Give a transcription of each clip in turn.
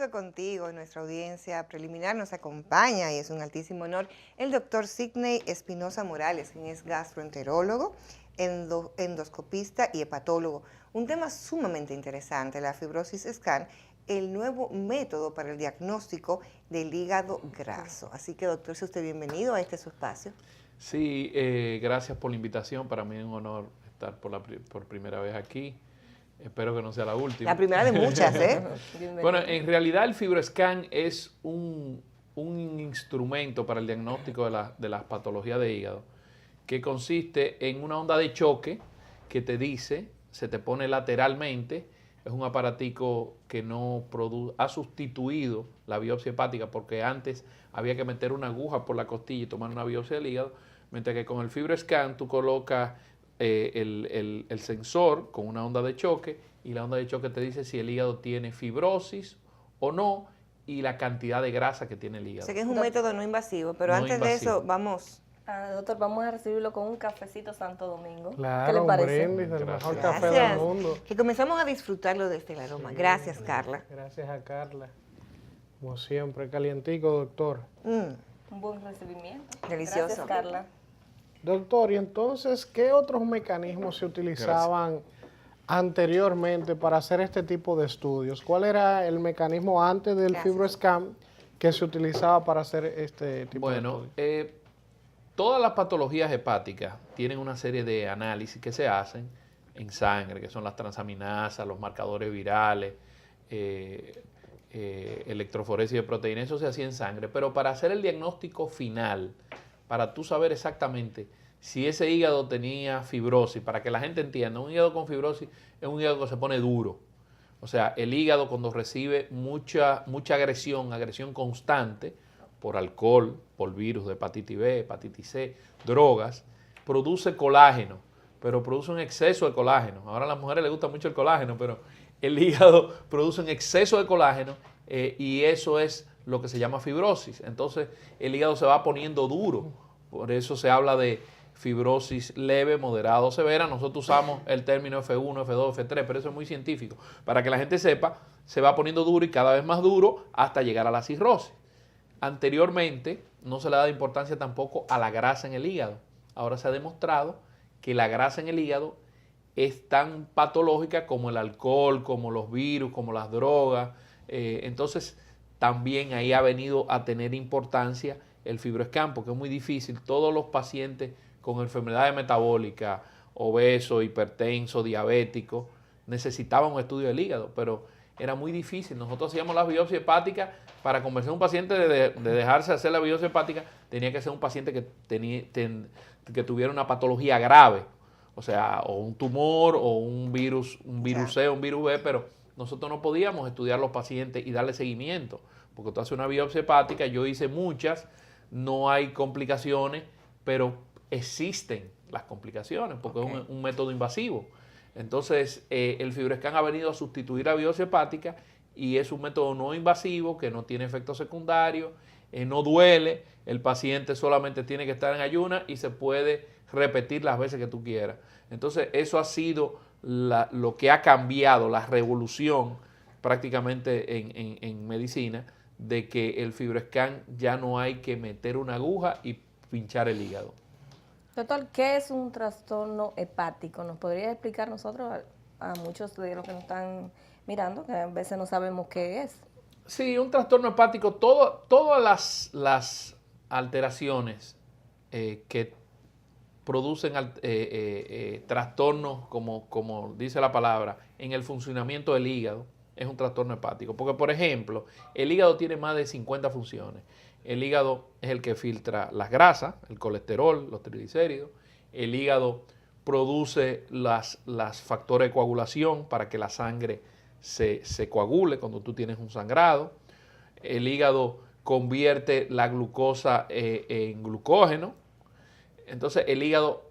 regreso contigo. Nuestra audiencia preliminar nos acompaña y es un altísimo honor el doctor Sidney Espinosa Morales, quien es gastroenterólogo, endoscopista y hepatólogo. Un tema sumamente interesante, la fibrosis scan, el nuevo método para el diagnóstico del hígado graso. Así que, doctor, sea usted bienvenido a este su espacio. Sí, gracias por la invitación. Para mí es un honor estar por primera vez aquí. Espero que no sea la última. La primera de muchas, ¿eh? Bueno, en realidad el FibroScan es un instrumento para el diagnóstico de las patologías de hígado que consiste en una onda de choque que te dice, se te pone lateralmente, es un aparatico que no produce, ha sustituido la biopsia hepática porque antes había que meter una aguja por la costilla y tomar una biopsia del hígado, mientras que con el FibroScan tú colocas el sensor con una onda de choque y la onda de choque te dice si el hígado tiene fibrosis o no y la cantidad de grasa que tiene el hígado. Sé que es un método no invasivo, pero No antes invasivo. de eso, vamos. Doctor, vamos a recibirlo con un cafecito Santo Domingo. Claro, ¿Qué le parece? un brindis del mejor Gracias. café del mundo. Que comenzamos a disfrutarlo desde el aroma. Sí, Gracias, Carla. Gracias a Carla. Como siempre, calientico, doctor. Un buen recibimiento. Delicioso. Gracias, Carla. Doctor, y entonces, ¿qué otros mecanismos se utilizaban anteriormente para hacer este tipo de estudios? ¿Cuál era el mecanismo antes del FibroScan que se utilizaba para hacer este tipo de estudios? Todas las patologías hepáticas tienen una serie de análisis que se hacen en sangre, que son las transaminasas, los marcadores virales, electroforesis de proteínas, eso se hacía en sangre. Pero para hacer el diagnóstico final, para tú saber exactamente si ese hígado tenía fibrosis, para que la gente entienda, un hígado con fibrosis es un hígado que se pone duro. O sea, el hígado cuando recibe mucha agresión constante, por alcohol, por virus de hepatitis B, hepatitis C, drogas, produce colágeno, pero produce un exceso de colágeno. Ahora a las mujeres les gusta mucho el colágeno, pero el hígado produce un exceso de colágeno y eso es lo que se llama fibrosis. Entonces el hígado se va poniendo duro, por eso se habla de fibrosis leve, moderada o severa. Nosotros usamos el término F1, F2, F3, pero eso es muy científico. Para que la gente sepa, se va poniendo duro y cada vez más duro hasta llegar a la cirrosis. Anteriormente no se le daba importancia tampoco a la grasa en el hígado. Ahora se ha demostrado que la grasa en el hígado es tan patológica como el alcohol, como los virus, como las drogas. Entonces también ahí ha venido a tener importancia el FibroScan, porque es muy difícil. Todos los pacientes con enfermedades metabólicas, obesos, hipertensos, diabéticos, necesitaban un estudio del hígado, pero era muy difícil. Nosotros hacíamos las biopsias hepáticas. Para convencer a un paciente de dejarse hacer la biopsia hepática, tenía que ser un paciente que tuviera una patología grave, o sea, o un tumor, o un virus C, un virus B, pero nosotros no podíamos estudiar los pacientes y darle seguimiento, porque tú haces una biopsia hepática, yo hice muchas, no hay complicaciones, pero existen las complicaciones, porque es un método invasivo. Entonces, el FibroScan ha venido a sustituir la biopsia hepática y es un método no invasivo, que no tiene efectos secundarios, no duele, el paciente solamente tiene que estar en ayunas y se puede repetir las veces que tú quieras. Entonces, eso ha sido lo que ha cambiado, la revolución prácticamente en medicina, de que el FibroScan ya no hay que meter una aguja y pinchar el hígado. Doctor, ¿qué es un trastorno hepático? ¿Nos podría explicar nosotros a muchos de los que nos están mirando, que a veces no sabemos qué es? Sí, un trastorno hepático, todas las alteraciones que producen trastornos, como dice la palabra, en el funcionamiento del hígado, es un trastorno hepático. Porque, por ejemplo, el hígado tiene más de 50 funciones. El hígado es el que filtra las grasas, el colesterol, los triglicéridos. El hígado produce las factores de coagulación para que la sangre se coagule cuando tú tienes un sangrado. El hígado convierte la glucosa en glucógeno. Entonces el hígado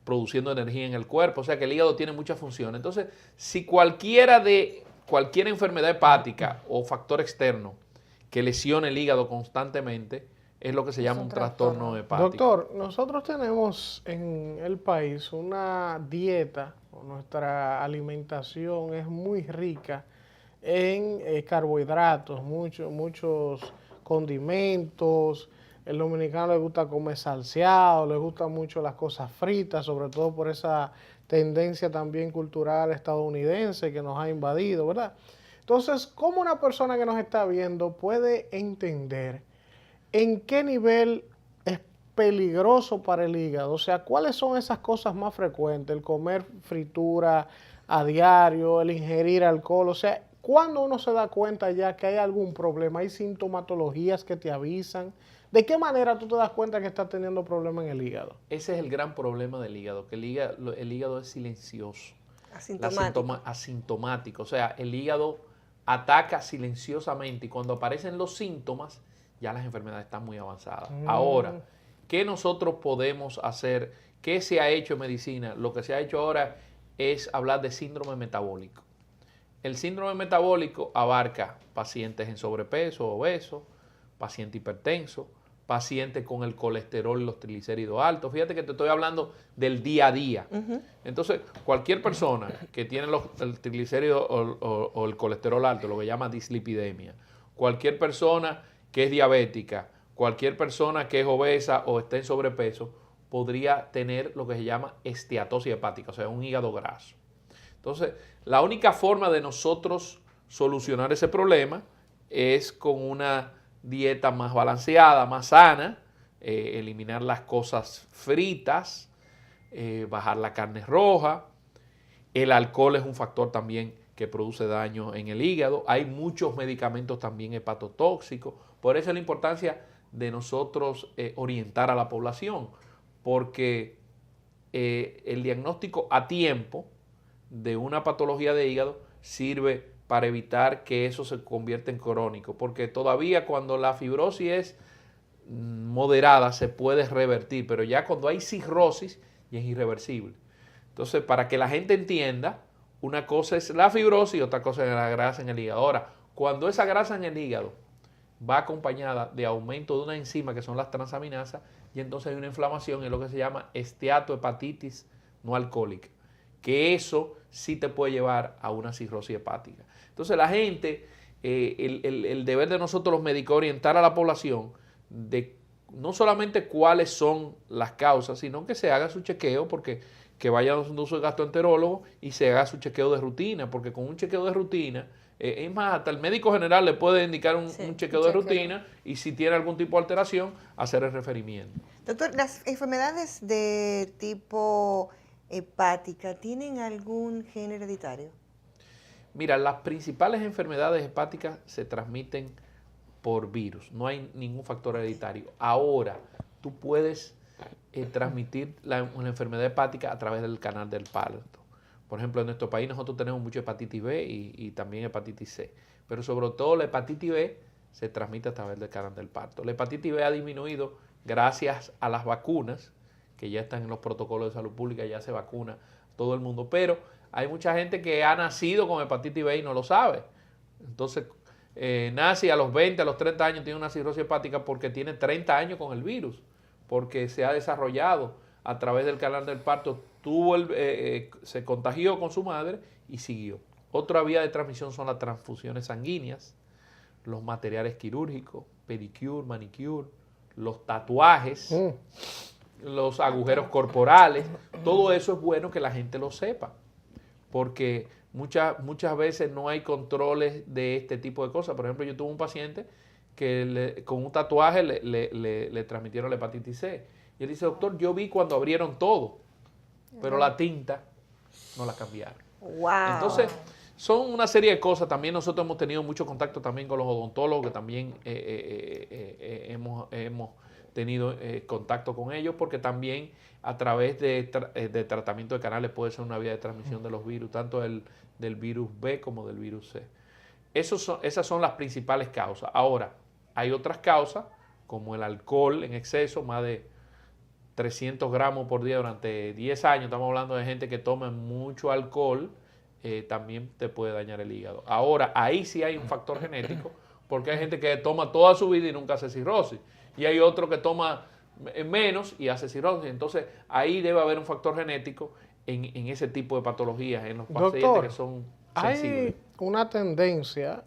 produciendo energía en el cuerpo. O sea que el hígado tiene muchas funciones. Entonces, si cualquier enfermedad hepática o factor externo que lesione el hígado constantemente es lo que se llama un trastorno hepático. Doctor, nosotros tenemos en el país una dieta, nuestra alimentación es muy rica en carbohidratos, muchos condimentos. El dominicano le gusta comer salseado, le gustan mucho las cosas fritas, sobre todo por esa tendencia también cultural estadounidense que nos ha invadido, ¿verdad? Entonces, ¿cómo una persona que nos está viendo puede entender en qué nivel es peligroso para el hígado? O sea, ¿cuáles son esas cosas más frecuentes? El comer fritura a diario, el ingerir alcohol, o sea, ¿cuándo uno se da cuenta ya que hay algún problema? ¿Hay sintomatologías que te avisan? ¿De qué manera tú te das cuenta que estás teniendo problemas en el hígado? Ese es el gran problema del hígado, que el hígado es silencioso. Asintomático. O sea, el hígado ataca silenciosamente y cuando aparecen los síntomas, ya las enfermedades están muy avanzadas. Ahora, ¿qué nosotros podemos hacer? ¿Qué se ha hecho en medicina? Lo que se ha hecho ahora es hablar de síndrome metabólico. El síndrome metabólico abarca pacientes en sobrepeso, obesos, paciente hipertenso, paciente con el colesterol y los triglicéridos altos. Fíjate que te estoy hablando del día a día. Entonces, cualquier persona que tiene el triglicérido o el colesterol alto, lo que llama dislipidemia, cualquier persona que es diabética, cualquier persona que es obesa o está en sobrepeso, podría tener lo que se llama esteatosis hepática, o sea, un hígado graso. Entonces, la única forma de nosotros solucionar ese problema es con una dieta más balanceada, más sana, eliminar las cosas fritas, bajar la carne roja. El alcohol es un factor también que produce daño en el hígado. Hay muchos medicamentos también hepatotóxicos. Por eso la importancia de nosotros orientar a la población, porque el diagnóstico a tiempo de una patología de hígado sirve para evitar que eso se convierta en crónico, porque todavía cuando la fibrosis es moderada se puede revertir, pero ya cuando hay cirrosis ya es irreversible. Entonces, para que la gente entienda, una cosa es la fibrosis y otra cosa es la grasa en el hígado. Ahora, cuando esa grasa en el hígado va acompañada de aumento de una enzima que son las transaminasas, y entonces hay una inflamación en lo que se llama esteatohepatitis no alcohólica, que eso sí te puede llevar a una cirrosis hepática. Entonces la gente, el deber de nosotros los médicos es orientar a la población de no solamente cuáles son las causas, sino que se haga su chequeo, porque que vaya a su gastroenterólogo y se haga su chequeo de rutina, porque con un chequeo de rutina, es más, hasta el médico general le puede indicar un chequeo de rutina y si tiene algún tipo de alteración, hacer el referimiento. Doctor, ¿las enfermedades de tipo hepática tienen algún gen hereditario? Mira, las principales enfermedades hepáticas se transmiten por virus, no hay ningún factor hereditario. Ahora, tú puedes transmitir una enfermedad hepática a través del canal del parto. Por ejemplo, en nuestro país nosotros tenemos mucha hepatitis B y también hepatitis C, pero sobre todo la hepatitis B se transmite a través del canal del parto. La hepatitis B ha disminuido gracias a las vacunas, que ya están en los protocolos de salud pública, ya se vacuna todo el mundo, pero hay mucha gente que ha nacido con hepatitis B y no lo sabe. Entonces, nace a los 20, a los 30 años, tiene una cirrosis hepática porque tiene 30 años con el virus, porque se ha desarrollado a través del canal del parto, se contagió con su madre y siguió. Otra vía de transmisión son las transfusiones sanguíneas, los materiales quirúrgicos, pedicure, manicure, los tatuajes, los agujeros corporales. Todo eso es bueno que la gente lo sepa, porque muchas veces no hay controles de este tipo de cosas. Por ejemplo, yo tuve un paciente que con un tatuaje le transmitieron la hepatitis C. Y él dice, doctor, yo vi cuando abrieron todo, pero la tinta no la cambiaron. Wow. Entonces, son una serie de cosas. También nosotros hemos tenido mucho contacto también con los odontólogos, que también hemos tenido contacto con ellos, porque también a través de tratamiento de canales puede ser una vía de transmisión de los virus, tanto del virus B como del virus C. Esas son las principales causas. Ahora, hay otras causas, como el alcohol en exceso, más de 300 gramos por día durante 10 años. Estamos hablando de gente que toma mucho alcohol, también te puede dañar el hígado. Ahora, ahí sí hay un factor genético, porque hay gente que toma toda su vida y nunca hace cirrosis. Y hay otro que toma menos y hace cirrosis. Entonces, ahí debe haber un factor genético en ese tipo de patologías, en los pacientes que son sensible. Hay una tendencia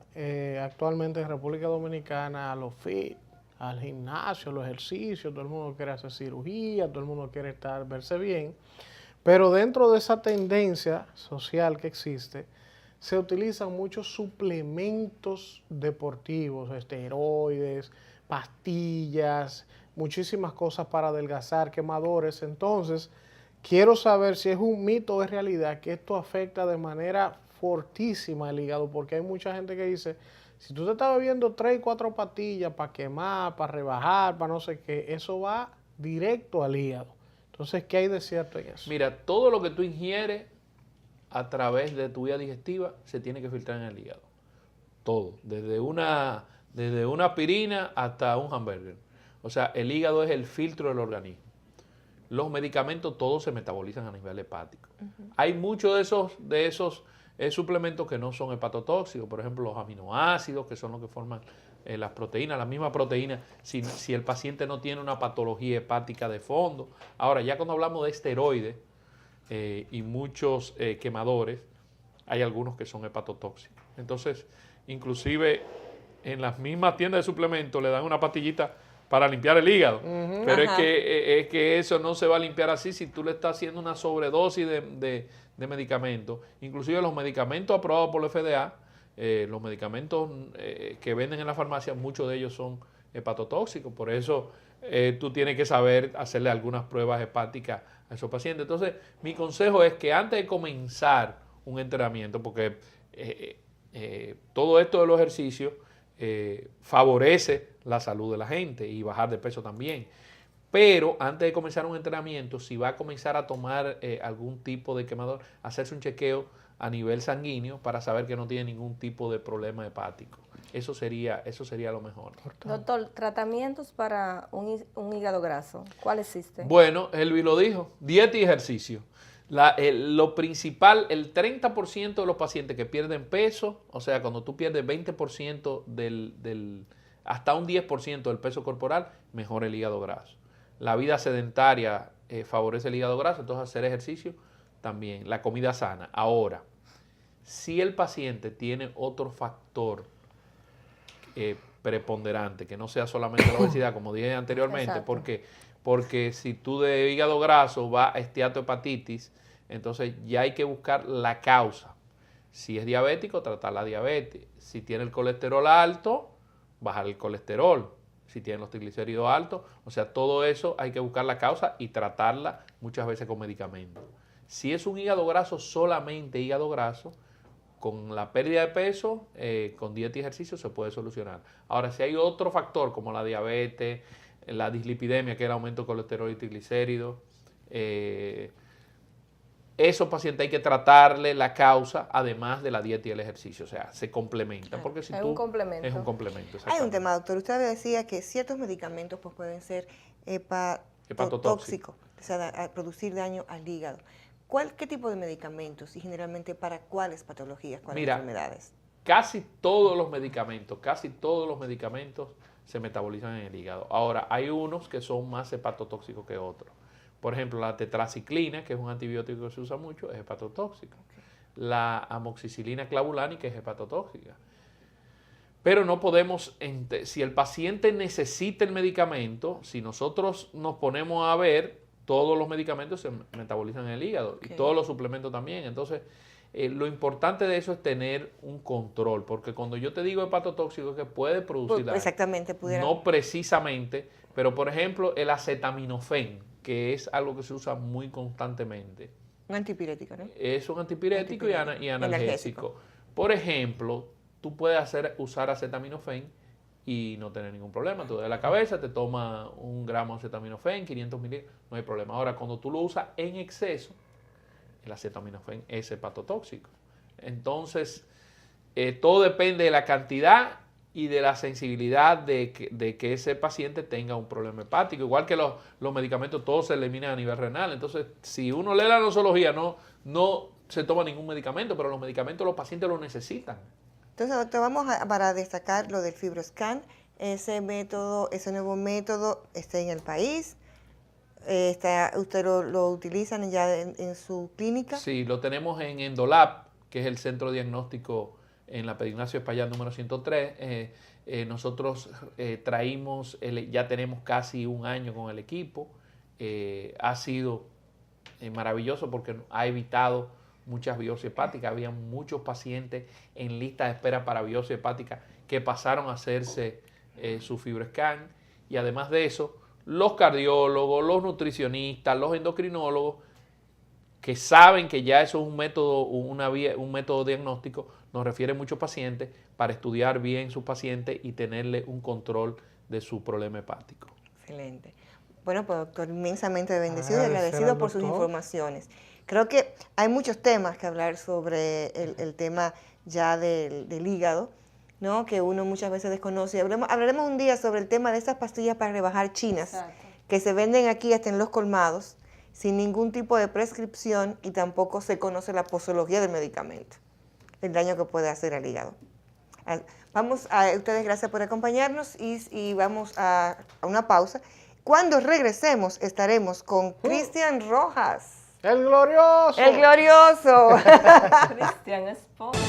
actualmente en República Dominicana a los fit, al gimnasio, a los ejercicios, todo el mundo quiere hacer cirugía, todo el mundo quiere verse bien, pero dentro de esa tendencia social que existe, se utilizan muchos suplementos deportivos, esteroides, pastillas, muchísimas cosas para adelgazar, quemadores. Entonces, quiero saber si es un mito o es realidad que esto afecta de manera fortísima el hígado, porque hay mucha gente que dice, si tú te estás bebiendo 3 y 4 pastillas para quemar, para rebajar, para no sé qué, eso va directo al hígado. Entonces, ¿qué hay de cierto en eso? Mira, todo lo que tú ingieres a través de tu vía digestiva se tiene que filtrar en el hígado. Todo, desde una aspirina hasta un hamburger. O sea, el hígado es el filtro del organismo. Los medicamentos todos se metabolizan a nivel hepático. Hay muchos de esos suplementos que no son hepatotóxicos, por ejemplo los aminoácidos, que son los que forman las proteínas, la misma proteína, si el paciente no tiene una patología hepática de fondo. Ahora, ya cuando hablamos de esteroides y muchos quemadores, hay algunos que son hepatotóxicos. Entonces, inclusive en las mismas tiendas de suplementos le dan una pastillita para limpiar el hígado. Pero es que eso no se va a limpiar así si tú le estás haciendo una sobredosis de medicamentos. Inclusive los medicamentos aprobados por la FDA, los medicamentos que venden en la farmacia, muchos de ellos son hepatotóxicos. Por eso tú tienes que saber hacerle algunas pruebas hepáticas a esos pacientes. Entonces, mi consejo es que antes de comenzar un entrenamiento, porque todo esto de los ejercicios favorece la salud de la gente y bajar de peso también. Pero antes de comenzar un entrenamiento, si va a comenzar a tomar algún tipo de quemador, hacerse un chequeo a nivel sanguíneo para saber que no tiene ningún tipo de problema hepático. Eso sería lo mejor. Doctor, tratamientos para un hígado graso, ¿cuál existe? Bueno, Elvi lo dijo, dieta y ejercicio. Lo principal, el 30% de los pacientes que pierden peso, o sea, cuando tú pierdes 20% hasta un 10% del peso corporal, mejora el hígado graso. La vida sedentaria favorece el hígado graso, entonces hacer ejercicio también. La comida sana. Ahora, si el paciente tiene otro factor preponderante, que no sea solamente la obesidad, como dije anteriormente, porque si tú de hígado graso vas a esteatohepatitis, entonces ya hay que buscar la causa. Si es diabético, tratar la diabetes. Si tiene el colesterol alto, bajar el colesterol. Si tiene los triglicéridos altos, o sea, todo eso hay que buscar la causa y tratarla muchas veces con medicamentos. Si es un hígado graso, solamente hígado graso, con la pérdida de peso, con dieta y ejercicio se puede solucionar. Ahora, si hay otro factor como la diabetes, la dislipidemia, que es el aumento de colesterol y triglicéridos, esos pacientes hay que tratarle la causa, además de la dieta y el ejercicio. O sea, se complementan. Porque si es un complemento. Es un complemento. Hay un tema, doctor. Usted decía que ciertos medicamentos pues, pueden ser hepatotóxicos, o sea, a producir daño al hígado. ¿Qué tipo de medicamentos y generalmente para cuáles patologías, cuáles enfermedades? Casi todos los medicamentos se metabolizan en el hígado. Ahora, hay unos que son más hepatotóxicos que otros. Por ejemplo, la tetraciclina, que es un antibiótico que se usa mucho, es hepatotóxica. La amoxicilina clavulánica es hepatotóxica. Pero no podemos, si el paciente necesita el medicamento, si nosotros nos ponemos a ver, todos los medicamentos se metabolizan en el hígado y todos los suplementos también. Entonces, lo importante de eso es tener un control, porque cuando yo te digo hepatotóxico es que puede producir daño. Exactamente, no precisamente, pero por ejemplo el acetaminofén, que es algo que se usa muy constantemente. Un antipirético, ¿no? Es un antipirético y analgésico. Por ejemplo, tú puedes usar acetaminofén y no tener ningún problema. Tú de la cabeza te tomas 1 gramo de acetaminofén, 500 mililitros, no hay problema. Ahora, cuando tú lo usas en exceso, el acetaminofén es hepatotóxico. Entonces, todo depende de la cantidad y de la sensibilidad de que ese paciente tenga un problema hepático. Igual que los medicamentos, todos se eliminan a nivel renal. Entonces, si uno lee la nosología, no se toma ningún medicamento, pero los medicamentos los pacientes los necesitan. Entonces, doctor, para destacar lo del FibroScan. Ese nuevo método está en el país. ¿Usted lo utilizan ya en su clínica? Sí, lo tenemos en Endolab, que es el centro diagnóstico en la Pedignacio Espaillat número 103. Nosotros traímos, ya tenemos casi un año con el equipo. Ha sido maravilloso porque ha evitado muchas biopsias hepáticas. Había muchos pacientes en lista de espera para biopsia hepática que pasaron a hacerse su FibroScan. Y además de eso, los cardiólogos, los nutricionistas, los endocrinólogos, que saben que ya eso es un método diagnóstico, nos refieren muchos pacientes para estudiar bien sus pacientes y tenerle un control de su problema hepático. Excelente. Bueno, pues doctor, inmensamente bendecido y agradecido por sus informaciones. Creo que hay muchos temas que hablar sobre el tema ya del hígado, ¿no? Que uno muchas veces desconoce. Hablaremos un día sobre el tema de esas pastillas para rebajar chinas. Exacto. Que se venden aquí hasta en los colmados, sin ningún tipo de prescripción y tampoco se conoce la posología del medicamento, el daño que puede hacer al hígado. Vamos a ustedes, gracias por acompañarnos y vamos a una pausa. Cuando regresemos estaremos con Cristian Rojas. ¡El glorioso! ¡El glorioso! Cristian Esposo.